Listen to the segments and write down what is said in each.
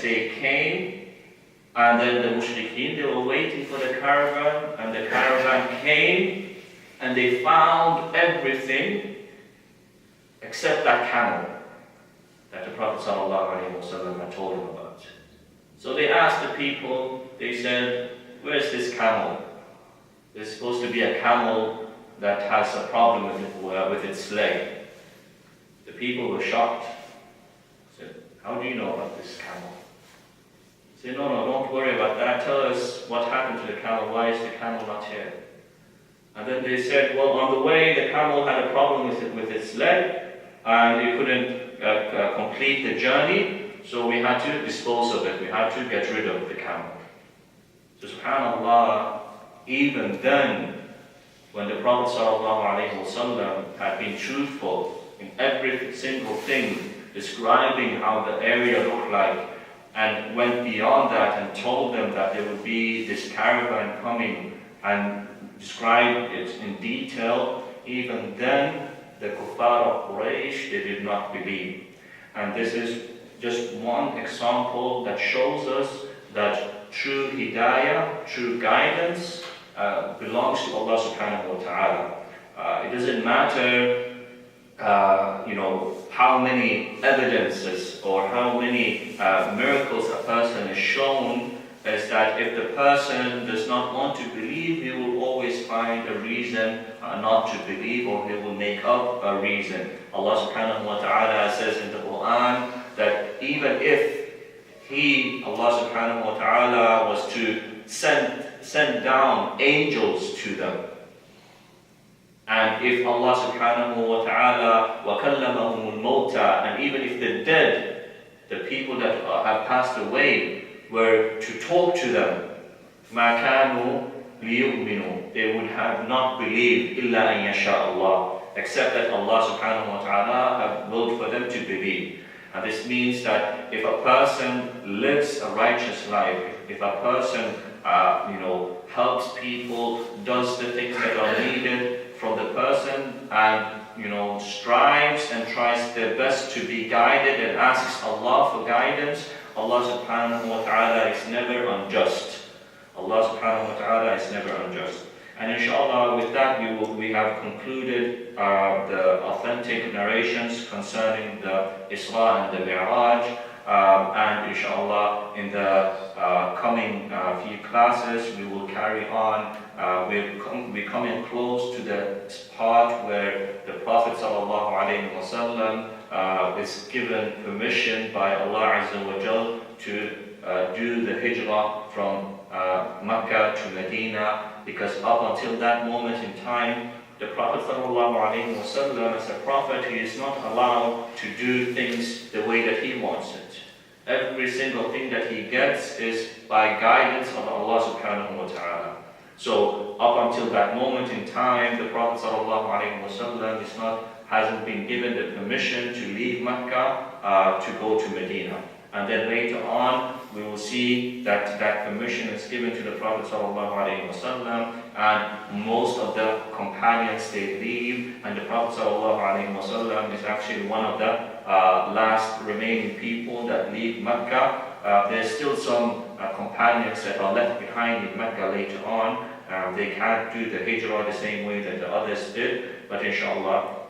day came, and then the mushrikeen, they were waiting for the caravan, and the caravan came, and they found everything except that camel that the Prophet ﷺ had told them about. So they asked the people, they said, where's this camel? There's supposed to be a camel that has a problem with its leg. The people were shocked. Said, how do you know about this camel? He said, no, don't worry about that. Tell us what happened to the camel. Why is the camel not here? And then they said, well, on the way, the camel had a problem with its leg, and it couldn't complete the journey, so we had to dispose of it. We had to get rid of the camel. So subhanAllah, even then, when the Prophet ﷺ had been truthful in every single thing, describing how the area looked like, and went beyond that and told them that there would be this caravan coming and described it in detail, even then the kuffar of Quraysh, they did not believe. And this is just one example that shows us that true hidayah, true guidance belongs to Allah subhanahu wa ta'ala. It doesn't matter how many evidences or how many miracles a person is shown, is that if the person does not want to believe, he will always find a reason not to believe, or he will make up a reason. Allah subhanahu wa ta'ala says in the Quran that even if Allah subhanahu wa ta'ala was to send down angels to them, and if Allah subhanahu wa ta'ala وَكَلَّمَهُمُ الْمَوْتَى, and even if the dead, the people that have passed away, were to talk to them, مَا كَانُوا لِيُؤْمِنُوا, they would have not believed إِلَّا أَن يَشَاءَ اللَّهُ, except that Allah subhanahu wa ta'ala have willed for them to believe. And this means that if a person lives a righteous life, if a person helps people, does the things that are needed from the person, and strives and tries their best to be guided and asks Allah for guidance, Allah subhanahu wa ta'ala is never unjust. Allah subhanahu wa ta'ala is never unjust. And inshallah, with that we have concluded the authentic narrations concerning the Isra and the Mairaj. And inshallah, in the coming few classes, we will carry on. We're coming close to the part where the Prophet ﷺ is given permission by Allah Azza wa Jal to do the hijrah from Mecca to Medina, because up until that moment in time, the Prophet ﷺ, as a prophet, he is not allowed to do things the way that he wants it. Every single thing that he gets is by guidance of Allah subhanahu wa ta'ala. So up until that moment in time, the Prophet ﷺ hasn't been given the permission to leave Mecca to go to Medina. And then later on, we will see that that permission is given to the Prophet ﷺ, and most of the companions, they leave, and the Prophet ﷺ is actually one of the last remaining people that leave Mecca. There's still some companions that are left behind in Mecca later on. They can't do the hijrah the same way that the others did, but inshallah,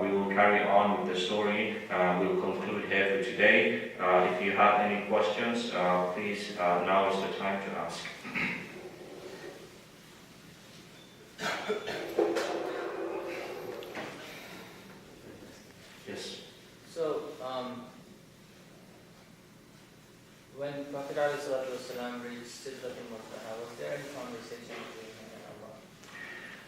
we will carry on with the story. We'll conclude here for today. If you have any questions, please, now is the time to ask. Yes. So, when Prophet ﷺ reached Sidratul Muntaha, was there any conversation between him and Allah?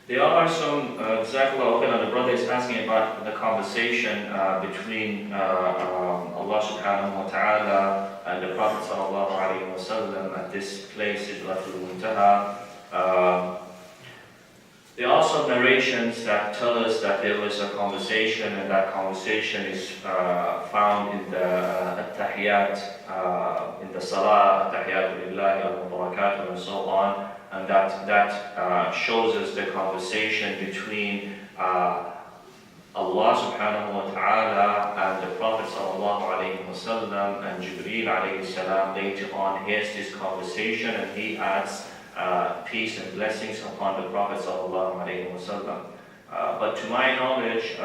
There are some, Jazakallahu khairan, the brother is asking about the conversation between Allah subhanahu wa ta'ala and the Prophet sallallahu alayhi wa sallam at this place, Sidratul Muntaha. There are some narrations that tell us that there was a conversation, and that conversation is found in the at-tahiyyat, in the salah, at-tahiyyatu lillahi al-barakatuh, and so on. And that shows us the conversation between Allah subhanahu wa ta'ala and the Prophet sallallahu alayhi wa sallam and Jibreel alayhi salam later on hears this conversation and he adds peace and blessings upon the Prophet sallallahu alayhi wa sallam. But to my knowledge,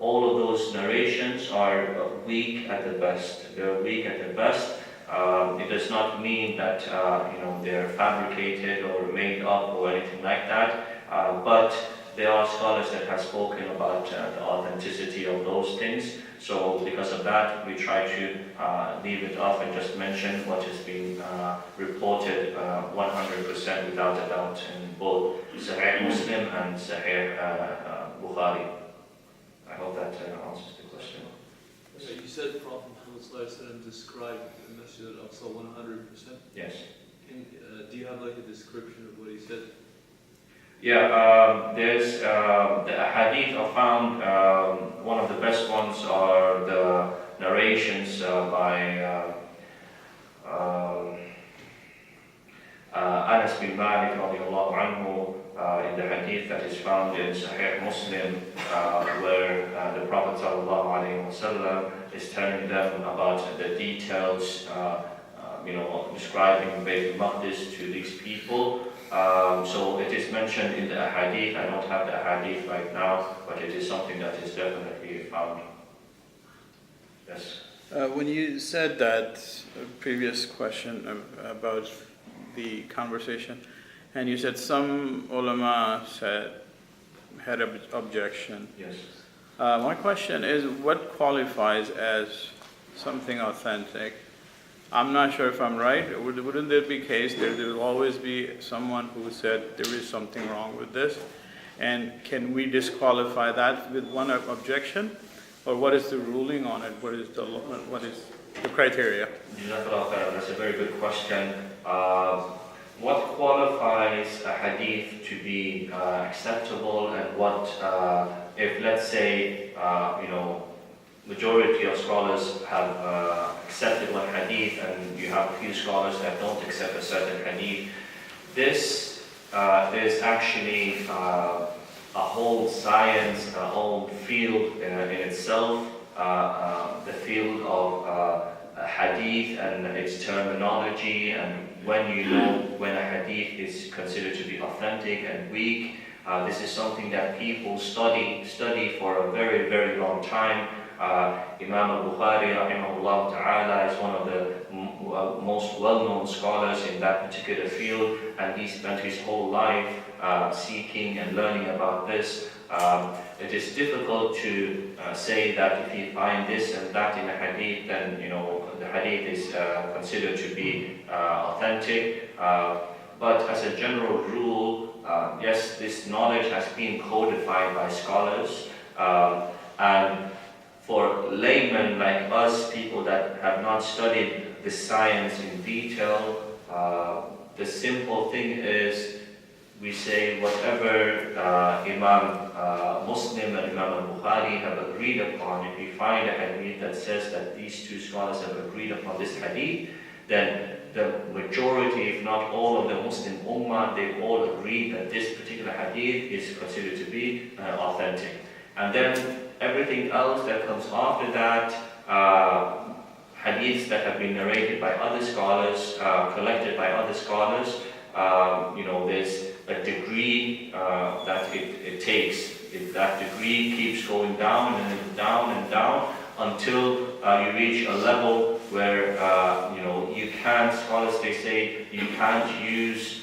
all of those narrations are weak at the best. They're weak at the best. It does not mean that they're fabricated or made up or anything like that. But there are scholars that have spoken about the authenticity of those things. So because of that, we try to leave it off and just mention what is being reported 100% without a doubt in both Sahih Muslim and Sahih Bukhari. I hope that answers the question. So you said Prophet Muhammad described the Masjid al-Aqsa 100%? Yes. Do you have like a description of what he said? Yeah, there's the hadith I found, one of the best ones are the narrations by Anas bin Malik radiallahu anhu, in the hadith that is found in Sahih Muslim, where the Prophet sallallahu alaihi wasallam is telling them about the details, describing Bayt al-Maqdis to these people. So it is mentioned in the hadith. I don't have the hadith right now, but it is something that is definitely found. Yes. When you said that previous question about the conversation, and you said some ulama had an objection. Yes. My question is, what qualifies as something authentic? I'm not sure if I'm right. Wouldn't there be a case there will always be someone who said there is something wrong with this? And can we disqualify that with one objection? Or what is the ruling on it? What is the criteria? That's a very good question. What qualifies a hadith to be acceptable, and what, if let's say, majority of scholars have accepted one hadith and you have a few scholars that don't accept a certain hadith, this is actually a whole science, a whole field in itself, the field of hadith and its terminology, and when you know when a hadith is considered to be authentic and weak. This is something that people study for a very, very long time. Imam al-Bukhari rahimahullah ta'ala is one of the most well-known scholars in that particular field, and he spent his whole life seeking and learning about this. It is difficult to say that if you find this and that in a hadith, then the hadith is considered to be authentic. But as a general rule, yes, this knowledge has been codified by scholars, and for laymen like us, people that have not studied the science in detail, the simple thing is we say whatever Imam Muslim and Imam al-Bukhari have agreed upon. If you find a hadith that says that these two scholars have agreed upon this hadith, then the majority, if not all of the Muslim Ummah, they all agree that this particular hadith is considered to be authentic. And then everything else that comes after that, hadiths that have been narrated by other scholars, collected by other scholars, there's a degree that it takes. That degree keeps going down and down and down until you reach a level where you can't, scholars they say, you can't use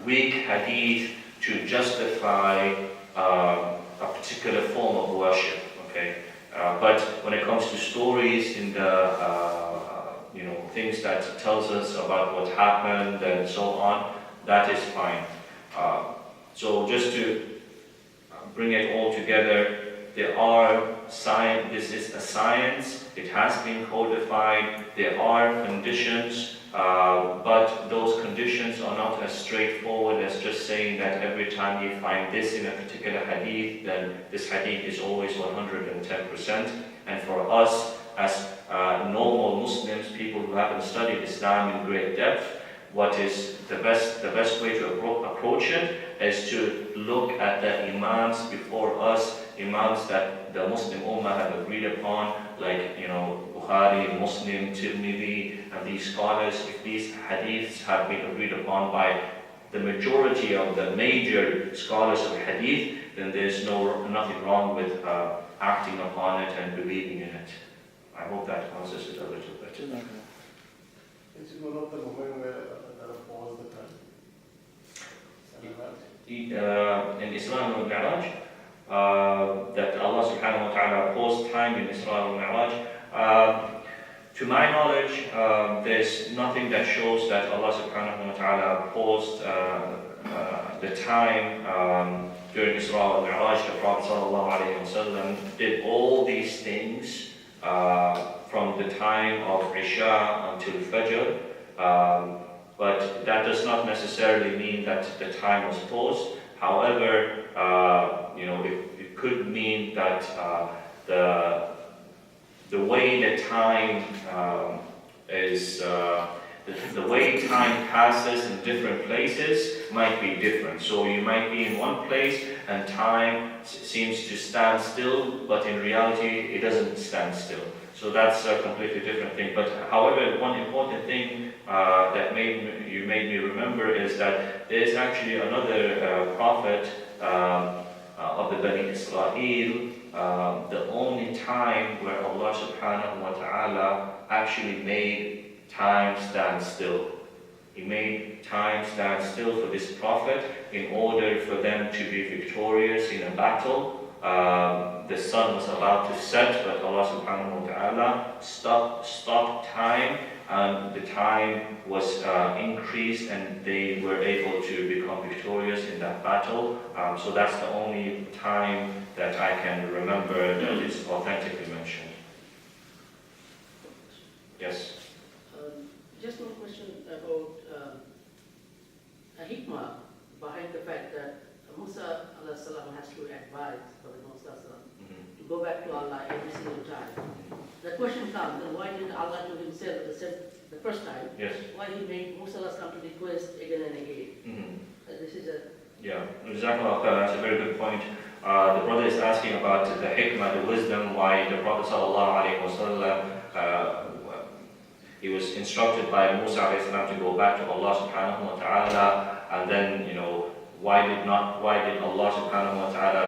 weak hadith to justify a particular form of worship. Okay, but when it comes to stories in the things that tells us about what happened and so on, that is fine. So just to bring it all together, there are science. This is a science. It has been codified. There are conditions, but those conditions are not as straightforward as just saying that every time you find this in a particular hadith, then this hadith is always 110%. And for us, as normal Muslims, people who haven't studied Islam in great depth, what is the best way to approach it is to look at the Imams before us imams that the Muslim Ummah have agreed upon, like Bukhari, Muslim, Tirmidhi, and these scholars, if these hadiths have been agreed upon by the majority of the major scholars of hadith, then there's nothing wrong with acting upon it and believing in it. I hope that answers it a little bit. Is it one of the moment where Allah paused the time? In Isra and Mairaj, that Allah subhanahu wa ta'ala paused time in Isra and Mairaj. To my knowledge, there's nothing that shows that Allah subhanahu wa ta'ala paused the time during Isra and Mairaj. The Prophet sallallahu alayhi wa sallam did all these things from the time of Isha until Fajr, but that does not necessarily mean that the time was paused. However, it could mean that the way the time the way time passes in different places might be different. So you might be in one place and time seems to stand still, but in reality it doesn't stand still. So that's a completely different thing. But however, one important thing that you made me remember is that there's actually another prophet of the Bani Israel, the only time where Allah subhanahu wa ta'ala actually made time stand still. He made time stand still for this prophet in order for them to be victorious in a battle. The sun was about to set, but Allah subhanahu wa ta'ala stopped time, and the time was increased, and they were able to become victorious in that battle. So that's the only time that I can remember that is authentically mentioned. Yes? Just one question about a hikmah behind the fact that Musa has to advise Prophet Musa to go back to Allah every single time. The question comes, then why did Allah to himself the first time? Yes. Why he made Musa come to request again and again? This is a... Yeah, Jazakallah khair, that's a very good point. The brother is asking about the hikmah, the wisdom, why the Prophet ﷺ, he was instructed by Musa to go back to Allah subhanahu wa ta'ala, and then, why did Allah subhanahu wa ta'ala